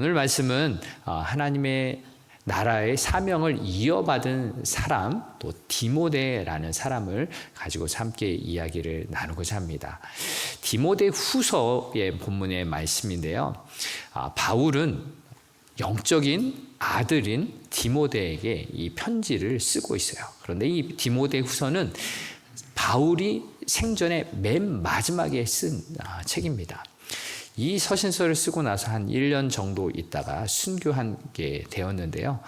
오늘 말씀은 하나님의 나라의 사명을 이어받은 사람, 또 디모데라는 사람을 가지고 함께 이야기를 나누고자 합니다. 디모데 후서의 본문의 말씀인데요. 바울은 영적인 아들인 디모데에게 이 편지를 쓰고 있어요. 그런데 이 디모데 후서는 바울이 생전에 맨 마지막에 쓴 책입니다. 이 서신서를 쓰고 나서 한 1년 정도 있다가 순교하게 되었는데요.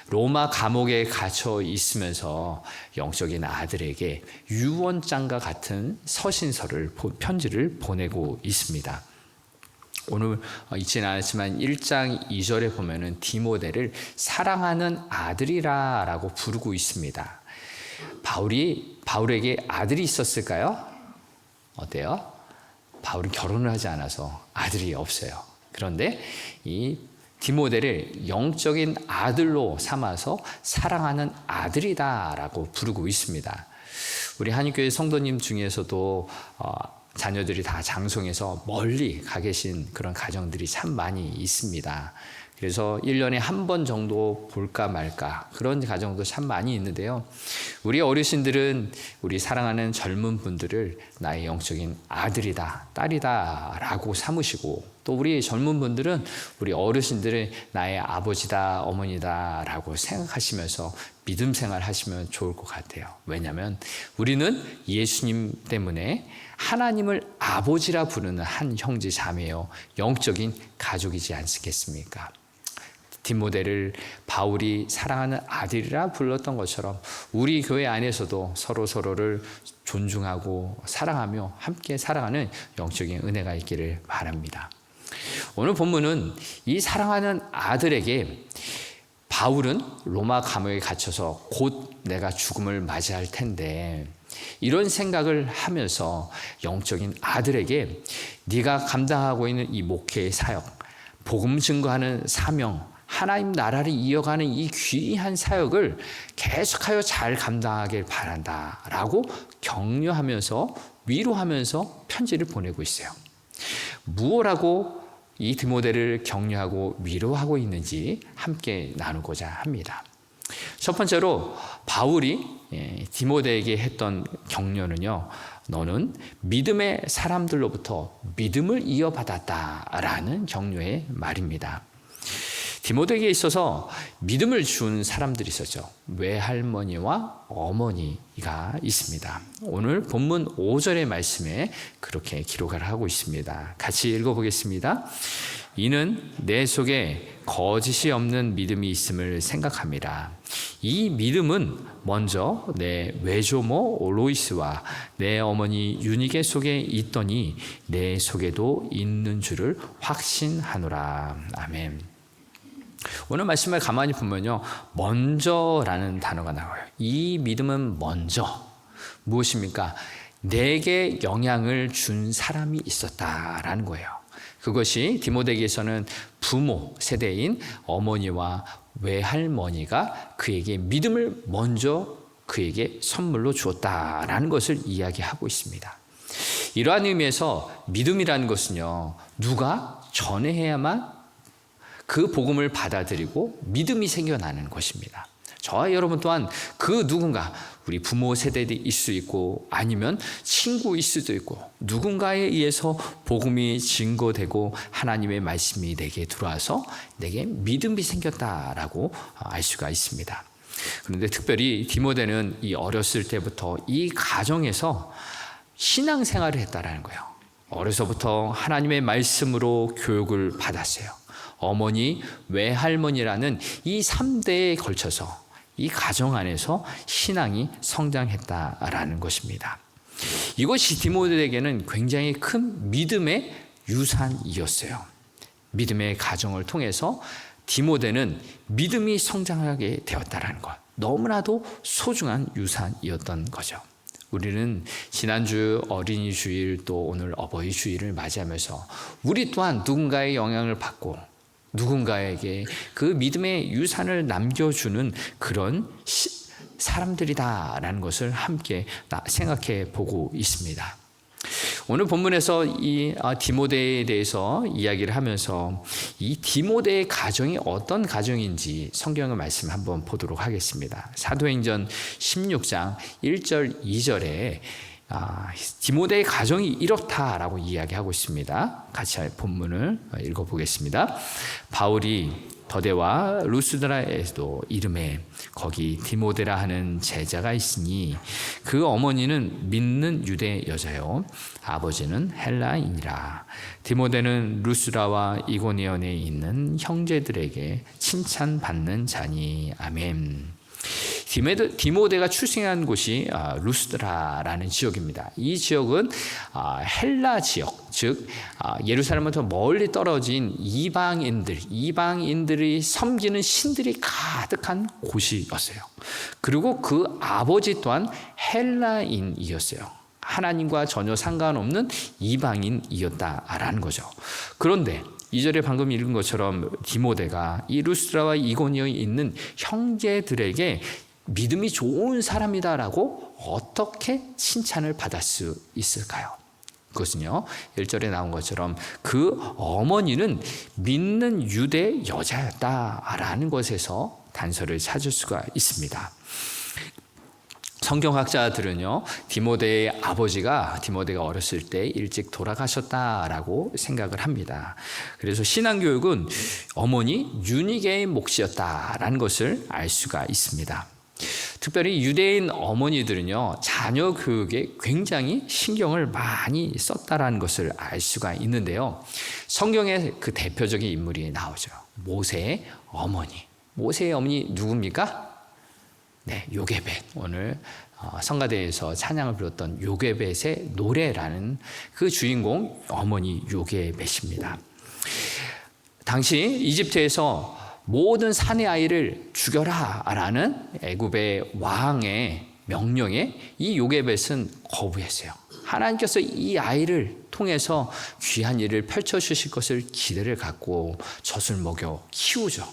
로마 감옥에 갇혀 있으면서 영적인 아들에게 유언장과 같은 편지를 보내고 있습니다. 오늘 읽지는 않았지만 1장 2절에 보면은 디모데를 사랑하는 아들이라 라고 부르고 있습니다. 바울에게 아들이 있었을까요? 어때요? 바울은 결혼을 하지 않아서 아들이 없어요. 그런데 이 디모데를 영적인 아들로 삼아서 사랑하는 아들이다 라고 부르고 있습니다. 우리 한인교회 성도님 중에서도 자녀들이 다 장성해서 멀리 가 계신 그런 가정들이 참 많이 있습니다. 그래서 1년에 한 번 정도 볼까 말까 그런 가정도 참 많이 있는데요. 우리 어르신들은 우리 사랑하는 젊은 분들을 나의 영적인 아들이다, 딸이다 라고 삼으시고, 또 우리 젊은 분들은 우리 어르신들을 나의 아버지다, 어머니다 라고 생각하시면서 믿음 생활 하시면 좋을 것 같아요. 왜냐하면 우리는 예수님 때문에 하나님을 아버지라 부르는 한 형제 자매요, 영적인 가족이지 않겠습니까? 디모데를 바울이 사랑하는 아들이라 불렀던 것처럼 우리 교회 안에서도 서로를 존중하고 사랑하며 함께 살아가는 영적인 은혜가 있기를 바랍니다. 오늘 본문은 이 사랑하는 아들에게 바울은 로마 감옥에 갇혀서 곧 내가 죽음을 맞이할 텐데, 이런 생각을 하면서 영적인 아들에게 네가 감당하고 있는 이 목회의 사역, 복음 증거하는 사명, 하나님 나라를 이어가는 이 귀한 사역을 계속하여 잘 감당하길 바란다 라고 격려하면서 위로하면서 편지를 보내고 있어요. 무엇라고 이 디모데를 격려하고 위로하고 있는지 함께 나누고자 합니다. 첫 번째로 바울이 디모데에게 했던 격려는요, 너는 믿음의 사람들로부터 믿음을 이어받았다라는 격려의 말입니다. 디모데에게 있어서 믿음을 준 사람들이 있었죠. 외할머니와 어머니가 있습니다. 오늘 본문 5절의 말씀에 그렇게 기록을 하고 있습니다. 같이 읽어보겠습니다. 이는 내 속에 거짓이 없는 믿음이 있음을 생각합니다. 이 믿음은 먼저 내 외조모 로이스와 내 어머니 유니게 속에 있더니 내 속에도 있는 줄을 확신하노라. 아멘. 오늘 말씀을 가만히 보면요, 먼저라는 단어가 나와요. 이 믿음은 먼저 무엇입니까? 내게 영향을 준 사람이 있었다라는 거예요. 그것이 디모데에게서는 부모 세대인 어머니와 외할머니가 그에게 믿음을 먼저 그에게 선물로 주었다라는 것을 이야기하고 있습니다. 이러한 의미에서 믿음이라는 것은요, 누가 전해야만 그 복음을 받아들이고 믿음이 생겨나는 것입니다. 저와 여러분 또한 그 누군가, 우리 부모 세대일 수 있고 아니면 친구일 수도 있고, 누군가에 의해서 복음이 증거되고 하나님의 말씀이 내게 들어와서 내게 믿음이 생겼다라고 알 수가 있습니다. 그런데 특별히 디모데는 이 어렸을 때부터 이 가정에서 신앙생활을 했다라는 거예요. 어려서부터 하나님의 말씀으로 교육을 받았어요. 어머니, 외할머니라는 이 3대에 걸쳐서 이 가정 안에서 신앙이 성장했다라는 것입니다. 이것이 디모데에게는 굉장히 큰 믿음의 유산이었어요. 믿음의 가정을 통해서 디모데는 믿음이 성장하게 되었다라는 것, 너무나도 소중한 유산이었던 거죠. 우리는 지난주 어린이 주일, 또 오늘 어버이 주일을 맞이하면서 우리 또한 누군가의 영향을 받고 누군가에게 그 믿음의 유산을 남겨주는 그런 사람들이다라는 것을 함께 생각해 보고 있습니다. 오늘 본문에서 이 디모데에 대해서 이야기를 하면서 이 디모데의 가정이 어떤 가정인지 성경의 말씀 한번 보도록 하겠습니다. 사도행전 16장 1절 2절에 디모데의 가정이 이렇다라고 이야기하고 있습니다. 같이 본문을 읽어보겠습니다. 바울이 더데와 루스드라에도 이름에 거기 디모데라 하는 제자가 있으니 그 어머니는 믿는 유대 여자요 아버지는 헬라인이라. 디모데는 루스드라와 이고니온에 있는 형제들에게 칭찬받는 자니. 아멘. 디모데가 출생한 곳이 루스드라라는 지역입니다. 이 지역은 헬라 지역, 즉 예루살렘부터 멀리 떨어진 이방인들이 섬기는 신들이 가득한 곳이었어요. 그리고 그 아버지 또한 헬라인이었어요. 하나님과 전혀 상관없는 이방인이었다라는 거죠. 그런데 2절에 방금 읽은 것처럼 디모데가 이 루스드라와 이고니온에 있는 형제들에게 믿음이 좋은 사람이다라고 어떻게 칭찬을 받을 수 있을까요? 그것은요, 1절에 나온 것처럼 그 어머니는 믿는 유대 여자였다라는 것에서 단서를 찾을 수가 있습니다. 성경학자들은요, 디모데의 아버지가 디모데가 어렸을 때 일찍 돌아가셨다라고 생각을 합니다. 그래서 신앙교육은 어머니 유니게의 몫이었다라는 것을 알 수가 있습니다. 특별히 유대인 어머니들은요, 자녀 교육에 굉장히 신경을 많이 썼다라는 것을 알 수가 있는데요. 성경에 그 대표적인 인물이 나오죠. 모세의 어머니. 모세의 어머니 누굽니까? 네, 요게벳. 오늘 성가대에서 찬양을 불렀던 요게벳의 노래라는 그 주인공 어머니 요게벳입니다. 당시 이집트에서 모든 사내 아이를 죽여라라는 애굽의 왕의 명령에 이 요게벳은 거부했어요. 하나님께서 이 아이를 통해서 귀한 일을 펼쳐주실 것을 기대를 갖고 젖을 먹여 키우죠.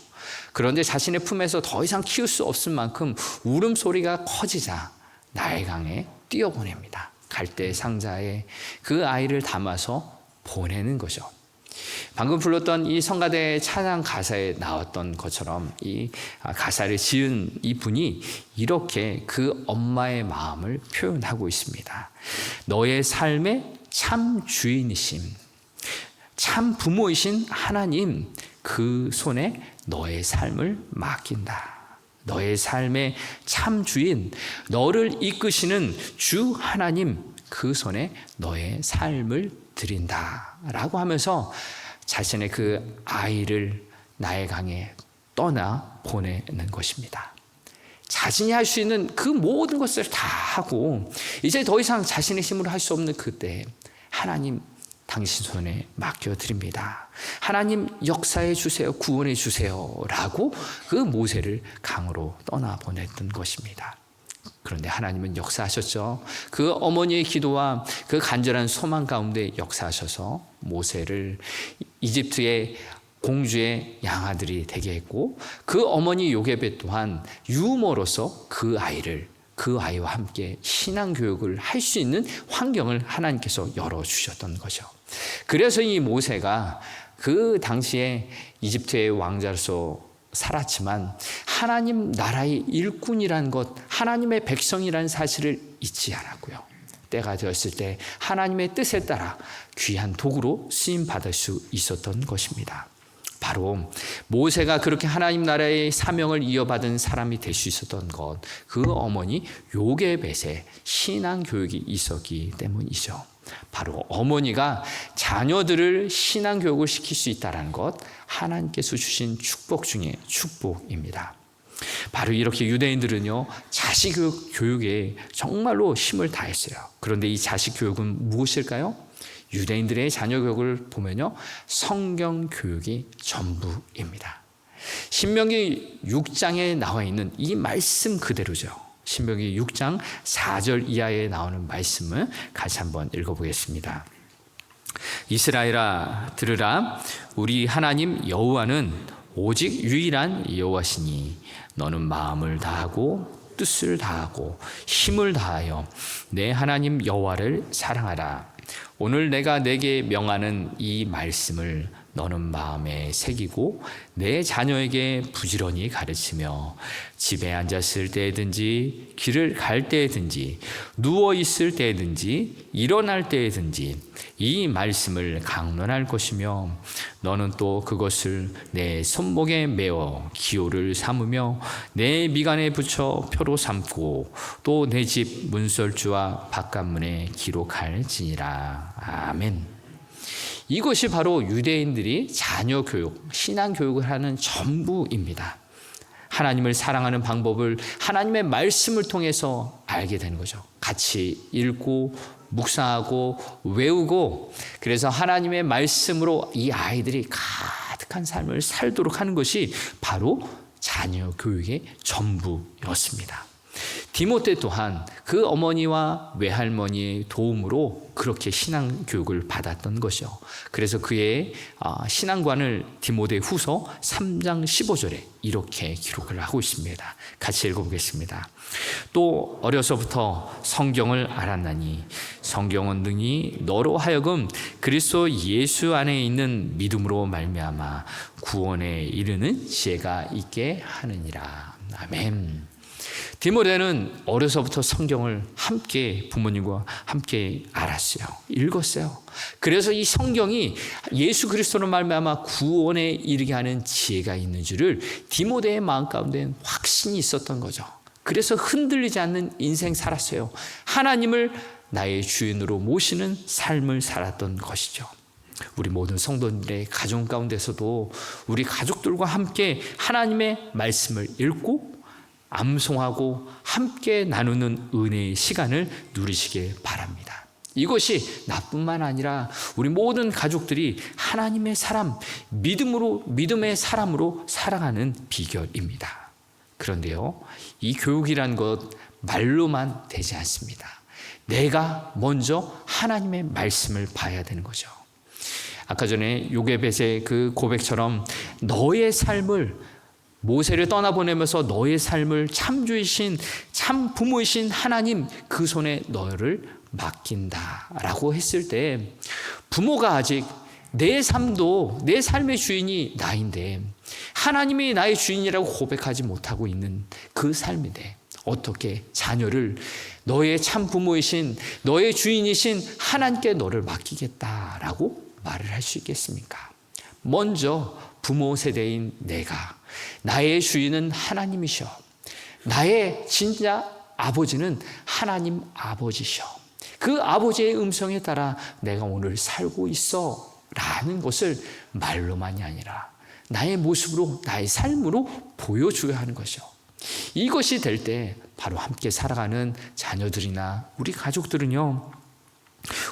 그런데 자신의 품에서 더 이상 키울 수 없을 만큼 울음소리가 커지자 나일강에 뛰어보냅니다. 갈대 상자에 그 아이를 담아서 보내는 거죠. 방금 불렀던 이 성가대 찬양 가사에 나왔던 것처럼 이 가사를 지은 이분이 이렇게 그 엄마의 마음을 표현하고 있습니다. 너의 삶의 참 주인이심, 참 부모이신 하나님, 그 손에 너의 삶을 맡긴다. 너의 삶의 참 주인, 너를 이끄시는 주 하나님, 그 손에 너의 삶을 드린다 라고 하면서 자신의 그 아이를 나일강에 떠나 보내는 것입니다. 자신이 할 수 있는 그 모든 것을 다 하고 이제 더 이상 자신의 힘으로 할 수 없는 그때 하나님, 당신 손에 맡겨드립니다. 하나님 역사해 주세요. 구원해 주세요. 라고 그 모세를 강으로 떠나보냈던 것입니다. 그런데 하나님은 역사하셨죠. 그 어머니의 기도와 그 간절한 소망 가운데 역사하셔서 모세를 이집트의 공주의 양아들이 되게 했고 그 어머니 요게벳 또한 유모로서 그 아이와 함께 신앙교육을 할 수 있는 환경을 하나님께서 열어주셨던 거죠. 그래서 이 모세가 그 당시에 이집트의 왕자로서 살았지만 하나님 나라의 일꾼이라는 것, 하나님의 백성이라는 사실을 잊지 않았고요. 때가 되었을 때 하나님의 뜻에 따라 귀한 도구로 쓰임받을 수 있었던 것입니다. 바로 모세가 그렇게 하나님 나라의 사명을 이어받은 사람이 될 수 있었던 것, 그 어머니 요게벳의 신앙교육이 있었기 때문이죠. 바로 어머니가 자녀들을 신앙교육을 시킬 수 있다는 것, 하나님께서 주신 축복 중에 축복입니다. 바로 이렇게 유대인들은요, 자식 교육에 정말로 힘을 다했어요. 그런데 이 자식 교육은 무엇일까요? 유대인들의 자녀 교육을 보면요, 성경 교육이 전부입니다. 신명기 6장에 나와 있는 이 말씀 그대로죠. 신명기 6장 4절 이하에 나오는 말씀을 같이 한번 읽어보겠습니다. 이스라엘아 들으라, 우리 하나님 여호와는 오직 유일한 여호와시니 너는 마음을 다하고 뜻을 다하고 힘을 다하여 내 하나님 여호와를 사랑하라. 오늘 내가 내게 명하는 이 말씀을 너는 마음에 새기고 내 자녀에게 부지런히 가르치며 집에 앉았을 때든지 길을 갈 때든지 누워 있을 때든지 일어날 때든지 이 말씀을 강론할 것이며 너는 또 그것을 내 손목에 메어 기호를 삼으며 내 미간에 붙여 표로 삼고 또 내 집 문설주와 바깥문에 기록할지니라. 아멘. 이것이 바로 유대인들이 자녀 교육, 신앙 교육을 하는 전부입니다. 하나님을 사랑하는 방법을 하나님의 말씀을 통해서 알게 되는 거죠. 같이 읽고 묵상하고 외우고, 그래서 하나님의 말씀으로 이 아이들이 가득한 삶을 살도록 하는 것이 바로 자녀 교육의 전부였습니다. 디모데 또한 그 어머니와 외할머니의 도움으로 그렇게 신앙 교육을 받았던 것이요. 그래서 그의 신앙관을 디모데 후서 3장 15절에 이렇게 기록을 하고 있습니다. 같이 읽어보겠습니다. 또 어려서부터 성경을 알았나니 성경은 능히 너로 하여금 그리스도 예수 안에 있는 믿음으로 말미암아 구원에 이르는 지혜가 있게 하느니라. 아멘. 디모데는 어려서부터 성경을 함께 부모님과 함께 알았어요. 읽었어요. 그래서 이 성경이 예수 그리스도로 말미암아 구원에 이르게 하는 지혜가 있는 줄을 디모데의 마음 가운데는 확신이 있었던 거죠. 그래서 흔들리지 않는 인생 살았어요. 하나님을 나의 주인으로 모시는 삶을 살았던 것이죠. 우리 모든 성도들의 가정 가운데서도 우리 가족들과 함께 하나님의 말씀을 읽고 암송하고 함께 나누는 은혜의 시간을 누리시길 바랍니다. 이것이 나뿐만 아니라 우리 모든 가족들이 하나님의 사람, 믿음의 사람으로 살아가는 비결입니다. 그런데요, 이 교육이란 것 말로만 되지 않습니다. 내가 먼저 하나님의 말씀을 봐야 되는 거죠. 아까 전에 요게벳의 그 고백처럼 너의 삶을 모세를 떠나보내면서 너의 삶을 참주이신 참 부모이신 하나님 그 손에 너를 맡긴다라고 했을 때 부모가 아직 내 삶도 내 삶의 주인이 나인데 하나님이 나의 주인이라고 고백하지 못하고 있는 그 삶인데 어떻게 자녀를 너의 참 부모이신 너의 주인이신 하나님께 너를 맡기겠다라고 말을 할 수 있겠습니까? 먼저 부모 세대인 내가 나의 주인은 하나님이셔. 나의 진짜 아버지는 하나님 아버지셔. 그 아버지의 음성에 따라 내가 오늘 살고 있어 라는 것을 말로만이 아니라 나의 모습으로 나의 삶으로 보여줘야 하는 것이죠. 이것이 될 때 바로 함께 살아가는 자녀들이나 우리 가족들은요,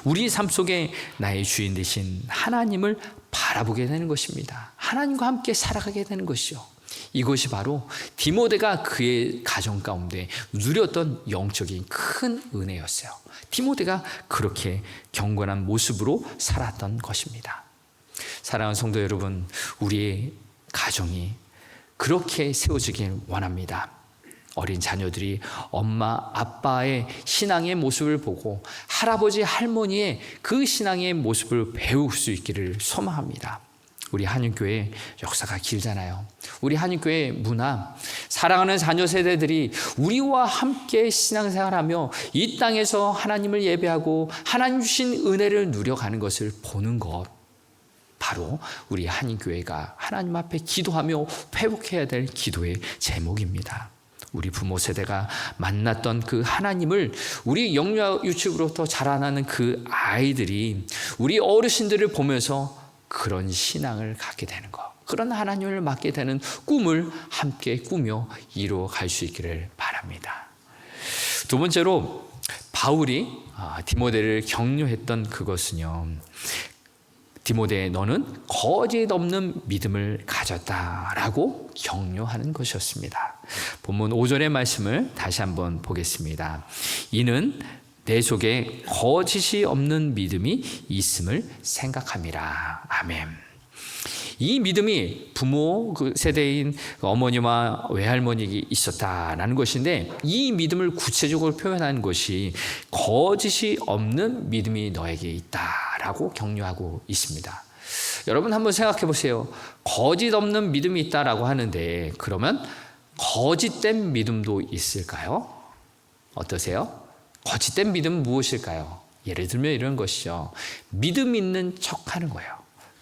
우리 삶 속에 나의 주인 되신 하나님을 바라보게 되는 것입니다. 하나님과 함께 살아가게 되는 것이죠. 이것이 바로 디모데가 그의 가정 가운데 누렸던 영적인 큰 은혜였어요. 디모데가 그렇게 경건한 모습으로 살았던 것입니다. 사랑하는 성도 여러분, 우리의 가정이 그렇게 세워지길 원합니다. 어린 자녀들이 엄마, 아빠의 신앙의 모습을 보고 할아버지, 할머니의 그 신앙의 모습을 배울 수 있기를 소망합니다. 우리 한인교회 역사가 길잖아요. 우리 한인교회 문화, 사랑하는 자녀 세대들이 우리와 함께 신앙생활하며 이 땅에서 하나님을 예배하고 하나님 주신 은혜를 누려가는 것을 보는 것, 바로 우리 한인교회가 하나님 앞에 기도하며 회복해야 될 기도의 제목입니다. 우리 부모 세대가 만났던 그 하나님을 우리 영유아 유치부로부터 자라나는 그 아이들이 우리 어르신들을 보면서 그런 신앙을 갖게 되는 것, 그런 하나님을 맡게 되는 꿈을 함께 꾸며 이루어갈 수 있기를 바랍니다. 두 번째로 바울이 디모데를 격려했던 그것은요, 디모데 너는 거짓 없는 믿음을 가졌다라고 격려하는 것이었습니다. 본문 5절의 말씀을 다시 한번 보겠습니다. 이는 내 속에 거짓이 없는 믿음이 있음을 생각함이라. 아멘. 이 믿음이 부모 그 세대인 어머니와 외할머니에게 있었다라는 것인데, 이 믿음을 구체적으로 표현하는 것이 거짓이 없는 믿음이 너에게 있다라고 격려하고 있습니다. 여러분 한번 생각해 보세요. 거짓 없는 믿음이 있다라고 하는데, 그러면 거짓된 믿음도 있을까요? 어떠세요? 거짓된 믿음은 무엇일까요? 예를 들면 이런 것이죠. 믿음 있는 척하는 거예요.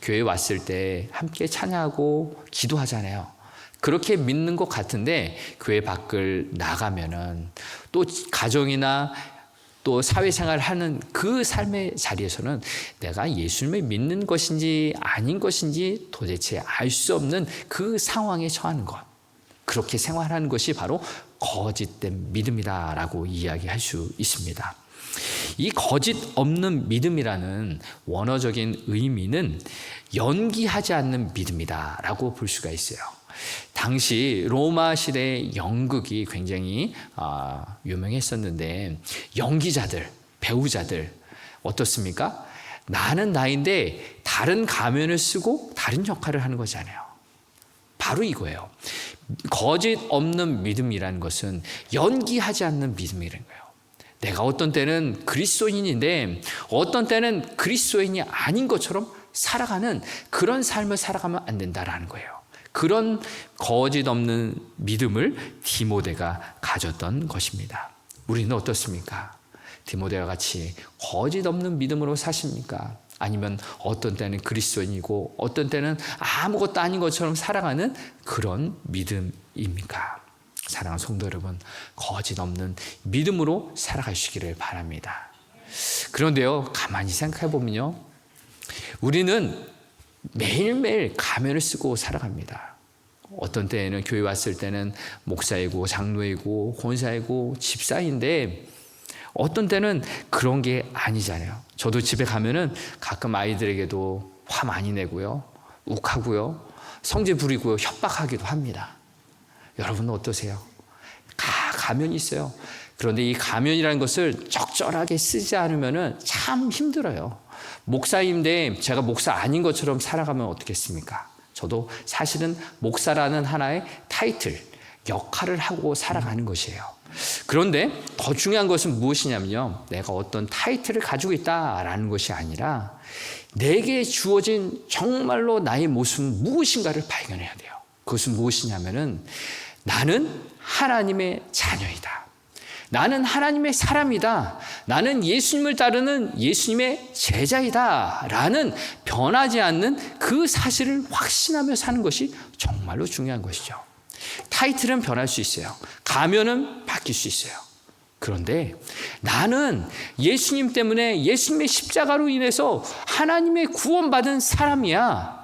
교회 왔을 때 함께 찬양하고 기도하잖아요. 그렇게 믿는 것 같은데 교회 밖을 나가면은 또 가정이나 또 사회생활을 하는 그 삶의 자리에서는 내가 예수님을 믿는 것인지 아닌 것인지 도대체 알 수 없는 그 상황에 처하는 것. 그렇게 생활하는 것이 바로 거짓된 믿음이다라고 이야기할 수 있습니다. 이 거짓 없는 믿음이라는 원어적인 의미는 연기하지 않는 믿음이다라고 볼 수가 있어요. 당시 로마 시대의 연극이 굉장히 유명했었는데, 연기자들, 배우자들 어떻습니까? 나는 나인데 다른 가면을 쓰고 다른 역할을 하는 거잖아요. 바로 이거예요. 거짓 없는 믿음이라는 것은 연기하지 않는 믿음이라는 거예요. 내가 어떤 때는 그리스도인인데 어떤 때는 그리스도인이 아닌 것처럼 살아가는 그런 삶을 살아가면 안 된다라는 거예요. 그런 거짓 없는 믿음을 디모데가 가졌던 것입니다. 우리는 어떻습니까? 디모데와 같이 거짓 없는 믿음으로 사십니까? 아니면 어떤 때는 그리스도인이고 어떤 때는 아무것도 아닌 것처럼 살아가는 그런 믿음입니까? 사랑하는 성도 여러분, 거짓 없는 믿음으로 살아가시기를 바랍니다. 그런데요, 가만히 생각해 보면요, 우리는 매일매일 가면을 쓰고 살아갑니다. 어떤 때에는 교회 왔을 때는 목사이고 장로이고 권사이고 집사인데, 어떤 때는 그런 게 아니잖아요. 저도 집에 가면은 가끔 아이들에게도 화 많이 내고요, 욱하고요, 성질 부리고요, 협박하기도 합니다. 여러분은 어떠세요? 가면이 있어요. 그런데 이 가면이라는 것을 적절하게 쓰지 않으면 참 힘들어요. 목사인데 제가 목사 아닌 것처럼 살아가면 어떻겠습니까? 저도 사실은 목사라는 하나의 타이틀, 역할을 하고 살아가는 것이에요. 그런데 더 중요한 것은 무엇이냐면요, 내가 어떤 타이틀을 가지고 있다라는 것이 아니라 내게 주어진 정말로 나의 모습은 무엇인가를 발견해야 돼요. 그것은 무엇이냐면은 나는 하나님의 자녀이다. 나는 하나님의 사람이다. 나는 예수님을 따르는 예수님의 제자이다. 라는 변하지 않는 그 사실을 확신하며 사는 것이 정말로 중요한 것이죠. 타이틀은 변할 수 있어요. 가면은 바뀔 수 있어요. 그런데 나는 예수님 때문에, 예수님의 십자가로 인해서 하나님의 구원받은 사람이야.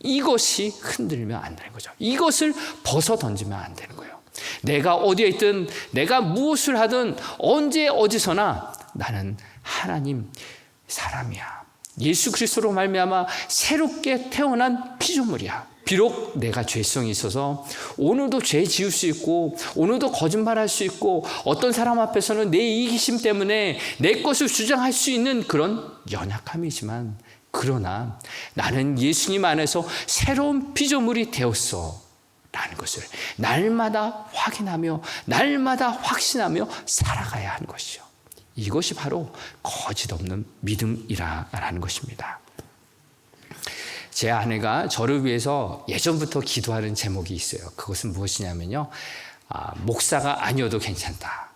이것이 흔들면 안 되는 거죠. 이것을 벗어 던지면 안 되는 거예요. 내가 어디에 있든, 내가 무엇을 하든, 언제 어디서나 나는 하나님 사람이야. 예수 그리스도로 말미암아 새롭게 태어난 피조물이야. 비록 내가 죄성이 있어서 오늘도 죄 지을 수 있고, 오늘도 거짓말할 수 있고, 어떤 사람 앞에서는 내 이기심 때문에 내 것을 주장할 수 있는 그런 연약함이지만, 그러나 나는 예수님 안에서 새로운 피조물이 되었어 라는 것을 날마다 확인하며 날마다 확신하며 살아가야 하는 것이죠. 이것이 바로 거짓 없는 믿음이라는 것입니다. 제 아내가 저를 위해서 예전부터 기도하는 제목이 있어요. 그것은 무엇이냐면요, 목사가 아니어도 괜찮다.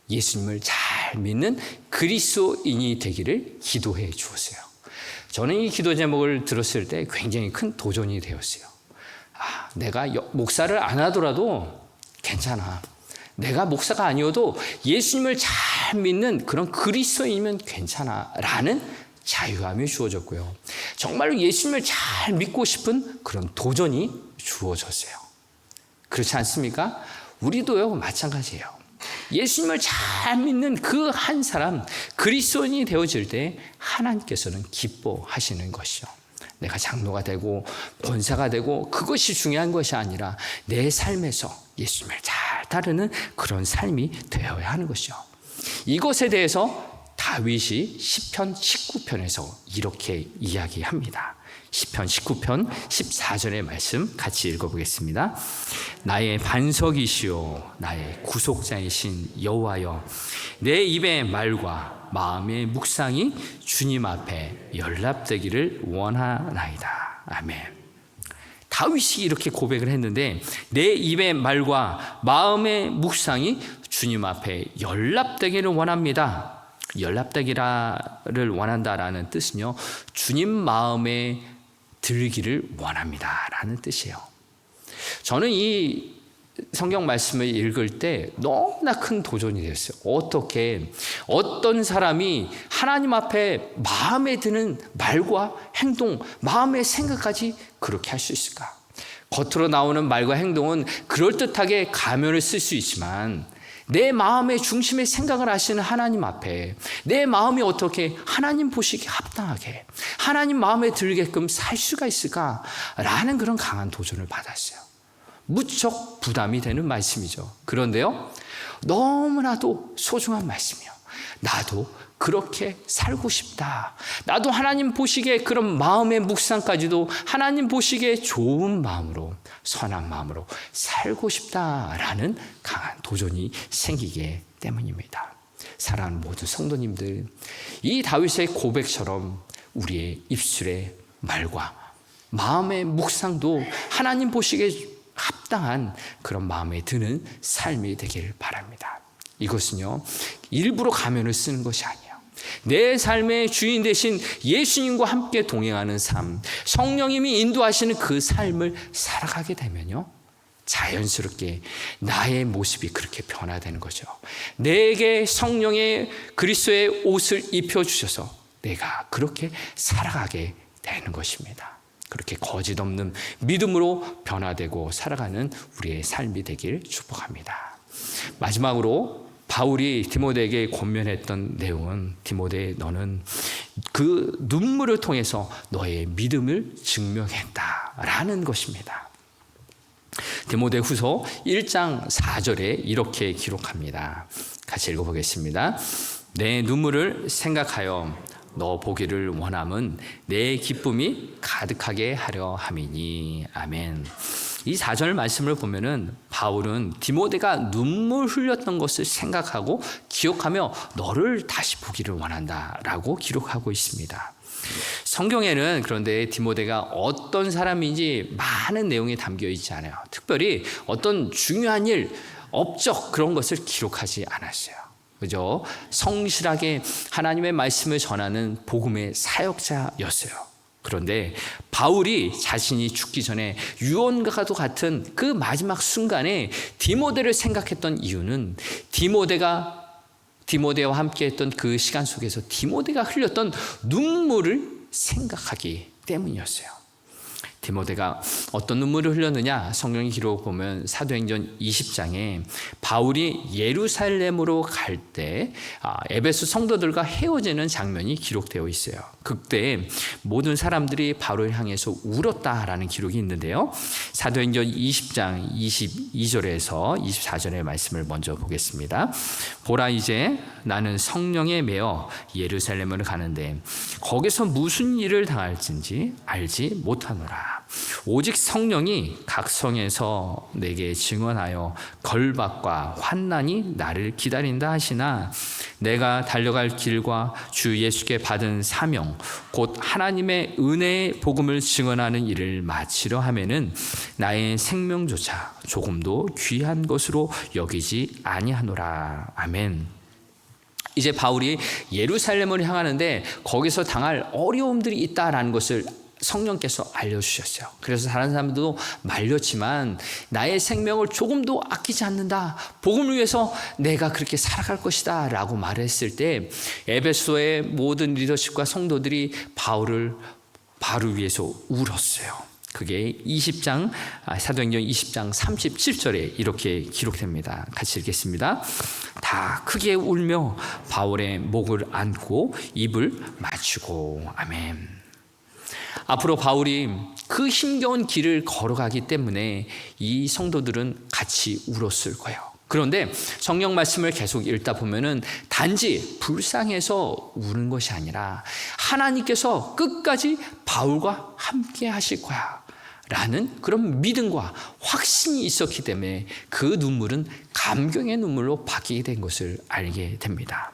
예수님을 잘 믿는 그리스도인이 되기를 기도해 주었어요. 저는 이 기도 제목을 들었을 때 굉장히 큰 도전이 되었어요. 내가 목사를 안 하더라도 괜찮아. 내가 목사가 아니어도 예수님을 잘 믿는 그런 그리스도인이면 괜찮아 라는 자유함이 주어졌고요. 정말로 예수님을 잘 믿고 싶은 그런 도전이 주어졌어요. 그렇지 않습니까? 우리도요, 마찬가지예요. 예수님을 잘 믿는 그 한 사람, 그리스도인이 되어질 때 하나님께서는 기뻐하시는 것이죠. 내가 장로가 되고 권사가 되고 그것이 중요한 것이 아니라 내 삶에서 예수님을 잘 따르는 그런 삶이 되어야 하는 것이죠. 이것에 대해서 다윗이 시편 19편에서 이렇게 이야기합니다. 시편 19편 14절의 말씀 같이 읽어보겠습니다. 나의 반석이시오 나의 구속자이신 여호와여, 내 입의 말과 마음의 묵상이 주님 앞에 연락되기를 원하나이다. 아멘. 다윗이 이렇게 고백을 했는데 내 입의 말과 마음의 묵상이 주님 앞에 연락되기를 원합니다. 연락되기를 원한다라는 뜻은요, 주님 마음에 들기를 원합니다 라는 뜻이에요. 저는 이 성경 말씀을 읽을 때 너무나 큰 도전이 됐어요. 어떻게 어떤 사람이 하나님 앞에 마음에 드는 말과 행동, 마음의 생각까지 그렇게 할 수 있을까? 겉으로 나오는 말과 행동은 그럴듯하게 가면을 쓸 수 있지만 내 마음의 중심의 생각을 하시는 하나님 앞에 내 마음이 어떻게 하나님 보시기에 합당하게 하나님 마음에 들게끔 살 수가 있을까라는 그런 강한 도전을 받았어요. 무척 부담이 되는 말씀이죠. 그런데요, 너무나도 소중한 말씀이에요. 나도 그렇게 살고 싶다. 나도 하나님 보시기에 그런 마음의 묵상까지도 하나님 보시기에 좋은 마음으로, 선한 마음으로 살고 싶다라는 강한 도전이 생기기 때문입니다. 사랑하는 모든 성도님들, 이 다윗의 고백처럼 우리의 입술의 말과 마음의 묵상도 하나님 보시기에 합당한 그런 마음에 드는 삶이 되기를 바랍니다. 이것은요, 일부러 가면을 쓰는 것이 아니에요. 내 삶의 주인 되신 예수님과 함께 동행하는 삶, 성령님이 인도하시는 그 삶을 살아가게 되면요, 자연스럽게 나의 모습이 그렇게 변화되는 거죠. 내게 성령의 그리스도의 옷을 입혀주셔서 내가 그렇게 살아가게 되는 것입니다. 그렇게 거짓 없는 믿음으로 변화되고 살아가는 우리의 삶이 되길 축복합니다. 마지막으로 바울이 디모데에게 권면했던 내용은, 디모데 너는 그 눈물을 통해서 너의 믿음을 증명했다라는 것입니다. 디모데 후서 1장 4절에 이렇게 기록합니다. 같이 읽어보겠습니다. 내 눈물을 생각하여 너 보기를 원함은 내 기쁨이 가득하게 하려 함이니. 아멘. 이 4절 말씀을 보면은 바울은 디모데가 눈물 흘렸던 것을 생각하고 기억하며 너를 다시 보기를 원한다라고 기록하고 있습니다. 성경에는 그런데 디모데가 어떤 사람인지 많은 내용이 담겨 있지 않아요. 특별히 어떤 중요한 일, 업적 그런 것을 기록하지 않았어요. 그죠? 성실하게 하나님의 말씀을 전하는 복음의 사역자였어요. 그런데 바울이 자신이 죽기 전에 유언과도 같은 그 마지막 순간에 디모데를 생각했던 이유는 디모데와 함께 했던 그 시간 속에서 디모데가 흘렸던 눈물을 생각하기 때문이었어요. 디모데가 어떤 눈물을 흘렸느냐, 성경의 기록 보면 사도행전 20장에 바울이 예루살렘으로 갈 때 에베소 성도들과 헤어지는 장면이 기록되어 있어요. 그때 모든 사람들이 바울을 향해서 울었다라는 기록이 있는데요, 사도행전 20장 22절에서 24절의 말씀을 먼저 보겠습니다. 보라, 이제 나는 성령에 매어 예루살렘으로 가는데 거기서 무슨 일을 당할진지 알지 못하노라. 오직 성령이 각 성에서 내게 증언하여 걸박과 환난이 나를 기다린다 하시나, 내가 달려갈 길과 주 예수께 받은 사명 곧 하나님의 은혜의 복음을 증언하는 일을 마치려 하면은 나의 생명조차 조금도 귀한 것으로 여기지 아니하노라. 아멘. 이제 바울이 예루살렘을 향하는데 거기서 당할 어려움들이 있다라는 것을 성령께서 알려주셨어요. 그래서 다른 사람들도 말렸지만 나의 생명을 조금도 아끼지 않는다, 복음을 위해서 내가 그렇게 살아갈 것이다 라고 말했을 때 에베소의 모든 리더십과 성도들이 바울을 위해서 울었어요. 그게 사도행전 20장 37절에 이렇게 기록됩니다. 같이 읽겠습니다. 다 크게 울며 바울의 목을 안고 입을 맞추고. 아멘. 앞으로 바울이 그 힘겨운 길을 걸어가기 때문에 이 성도들은 같이 울었을 거예요. 그런데 성경 말씀을 계속 읽다 보면은 단지 불쌍해서 우는 것이 아니라 하나님께서 끝까지 바울과 함께 하실 거야 라는 그런 믿음과 확신이 있었기 때문에 그 눈물은 감격의 눈물로 바뀌게 된 것을 알게 됩니다.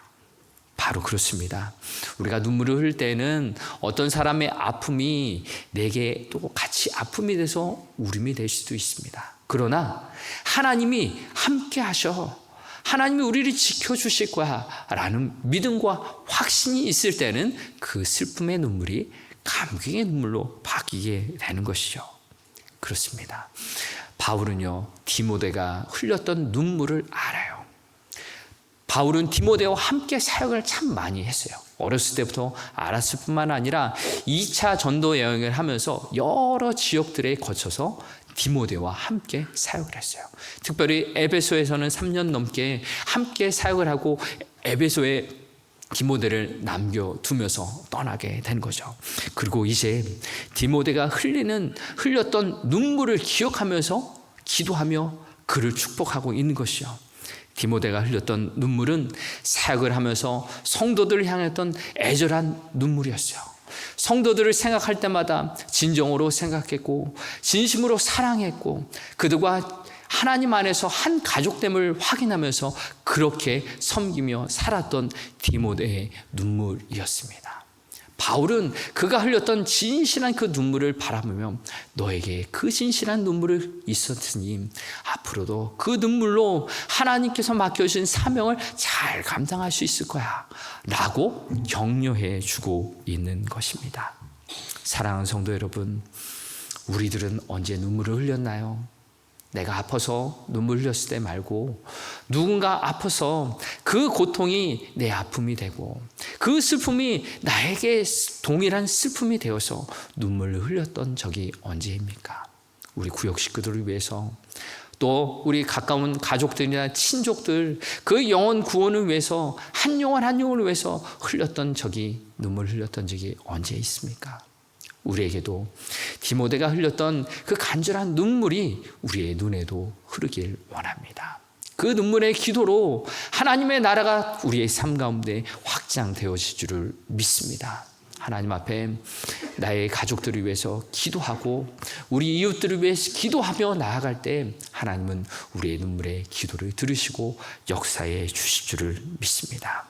바로 그렇습니다. 우리가 눈물을 흘릴 때는 어떤 사람의 아픔이 내게 또 같이 아픔이 돼서 울음이 될 수도 있습니다. 그러나 하나님이 함께 하셔, 하나님이 우리를 지켜주실 거야 라는 믿음과 확신이 있을 때는 그 슬픔의 눈물이 감격의 눈물로 바뀌게 되는 것이죠. 그렇습니다. 바울은요, 디모데가 흘렸던 눈물을 알아요. 바울은 디모데와 함께 사역을 참 많이 했어요. 어렸을 때부터 알았을 뿐만 아니라 2차 전도 여행을 하면서 여러 지역들에 거쳐서 디모데와 함께 사역을 했어요. 특별히 에베소에서는 3년 넘게 함께 사역을 하고 에베소에 디모데를 남겨두면서 떠나게 된 거죠. 그리고 이제 디모데가 흘렸던 눈물을 기억하면서 기도하며 그를 축복하고 있는 것이요. 디모데가 흘렸던 눈물은 사역을 하면서 성도들을 향했던 애절한 눈물이었어요. 성도들을 생각할 때마다 진정으로 생각했고 진심으로 사랑했고 그들과 하나님 안에서 한 가족됨을 확인하면서 그렇게 섬기며 살았던 디모데의 눈물이었습니다. 바울은 그가 흘렸던 진실한 그 눈물을 바라보며 너에게 그 진실한 눈물을 있었으니 앞으로도 그 눈물로 하나님께서 맡겨주신 사명을 잘 감당할 수 있을 거야 라고 격려해 주고 있는 것입니다. 사랑하는 성도 여러분, 우리들은 언제 눈물을 흘렸나요? 내가 아파서 눈물 흘렸을 때 말고 누군가 아파서 그 고통이 내 아픔이 되고 그 슬픔이 나에게 동일한 슬픔이 되어서 눈물을 흘렸던 적이 언제입니까? 우리 구역 식구들을 위해서 또 우리 가까운 가족들이나 친족들 그 영혼 구원을 위해서 한 영혼 한 영혼을 위해서 눈물 흘렸던 적이 언제 있습니까? 우리에게도 디모데가 흘렸던 그 간절한 눈물이 우리의 눈에도 흐르길 원합니다. 그 눈물의 기도로 하나님의 나라가 우리의 삶 가운데 확장되어질 줄을 믿습니다. 하나님 앞에 나의 가족들을 위해서 기도하고 우리 이웃들을 위해서 기도하며 나아갈 때 하나님은 우리의 눈물의 기도를 들으시고 역사해 주실 줄을 믿습니다.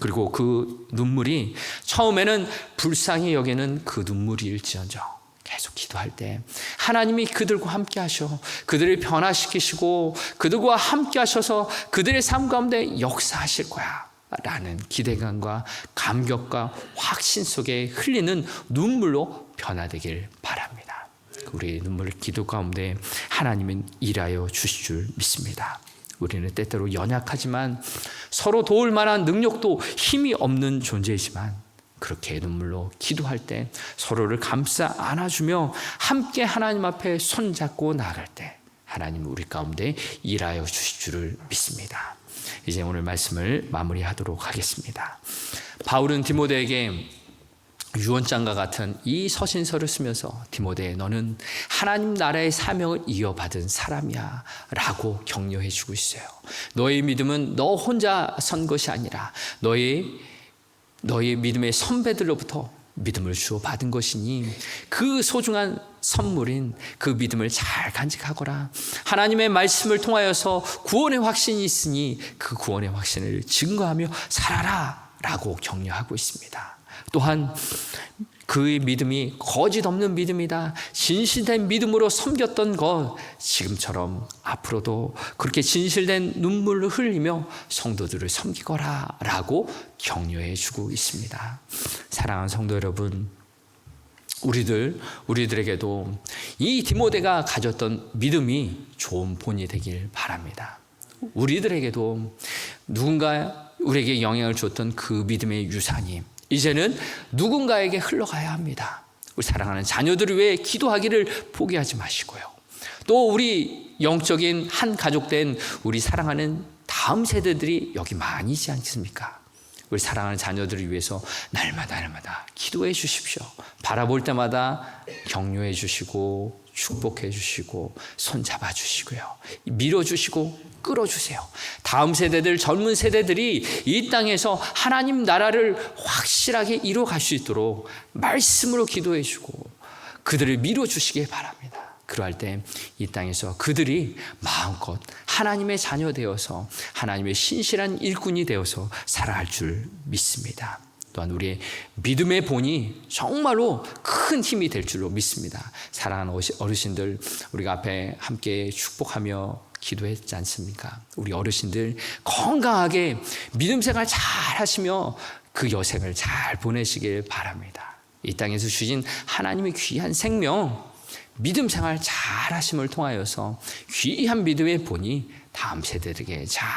그리고 그 눈물이 처음에는 불쌍히 여기는 그 눈물일지언정 계속 기도할 때 하나님이 그들과 함께 하셔 그들을 변화시키시고 그들과 함께 하셔서 그들의 삶 가운데 역사하실 거야 라는 기대감과 감격과 확신 속에 흘리는 눈물로 변화되길 바랍니다. 우리의 눈물 기도 가운데 하나님은 일하여 주실 줄 믿습니다. 우리는 때때로 연약하지만 서로 도울 만한 능력도 힘이 없는 존재이지만 그렇게 눈물로 기도할 때 서로를 감싸 안아주며 함께 하나님 앞에 손잡고 나아갈 때 하나님은 우리 가운데 일하여 주실 줄을 믿습니다. 이제 오늘 말씀을 마무리하도록 하겠습니다. 바울은 디모데에게 유언장과 같은 이 서신서를 쓰면서 디모데 너는 하나님 나라의 사명을 이어받은 사람이야 라고 격려해 주고 있어요. 너의 믿음은 너 혼자 선 것이 아니라 너의 믿음의 선배들로부터 믿음을 주어 받은 것이니 그 소중한 선물인 그 믿음을 잘 간직하거라. 하나님의 말씀을 통하여서 구원의 확신이 있으니 그 구원의 확신을 증거하며 살아라 라고 격려하고 있습니다. 또한 그의 믿음이 거짓 없는 믿음이다. 진실된 믿음으로 섬겼던 것 지금처럼 앞으로도 그렇게 진실된 눈물을 흘리며 성도들을 섬기거라 라고 격려해 주고 있습니다. 사랑하는 성도 여러분, 우리들에게도 이 디모데가 가졌던 믿음이 좋은 본이 되길 바랍니다. 우리들에게도 누군가 우리에게 영향을 줬던 그 믿음의 유산이 이제는 누군가에게 흘러가야 합니다. 우리 사랑하는 자녀들을 위해 기도하기를 포기하지 마시고요. 또 우리 영적인 한 가족된 우리 사랑하는 다음 세대들이 여기 많이 있지 않습니까? 우리 사랑하는 자녀들을 위해서 날마다 기도해 주십시오. 바라볼 때마다 격려해 주시고 축복해 주시고 손 잡아 주시고요. 밀어 주시고 끌어 주세요. 다음 세대들, 젊은 세대들이 이 땅에서 하나님 나라를 확실하게 이루어 갈 수 있도록 말씀으로 기도해 주고 그들을 밀어 주시길 바랍니다. 그러할 때 이 땅에서 그들이 마음껏 하나님의 자녀 되어서 하나님의 신실한 일꾼이 되어서 살아갈 줄 믿습니다. 또한 우리의 믿음의 본이 정말로 큰 힘이 될 줄로 믿습니다. 사랑하는 어르신들, 우리가 앞에 함께 축복하며 기도했지 않습니까? 우리 어르신들 건강하게 믿음 생활 잘 하시며 그 여생을 잘 보내시길 바랍니다. 이 땅에서 주신 하나님의 귀한 생명, 믿음 생활 잘 하심을 통하여서 귀한 믿음의 본이 다음 세대들에게 잘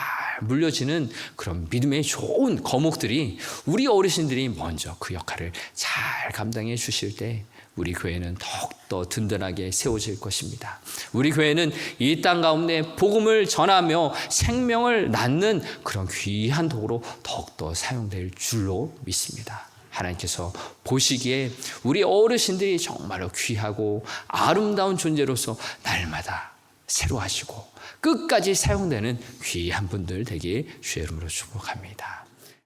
물려지는 그런 믿음의 좋은 거목들이 우리 어르신들이 먼저 그 역할을 잘 감당해 주실 때 우리 교회는 더욱더 든든하게 세워질 것입니다. 우리 교회는 이 땅 가운데 복음을 전하며 생명을 낳는 그런 귀한 도구로 더욱더 사용될 줄로 믿습니다. 하나님께서 보시기에 우리 어르신들이 정말로 귀하고 아름다운 존재로서 날마다 새로 하시고 끝까지 사용되는 귀한 분들 되길 주의 이름으로 축복합니다.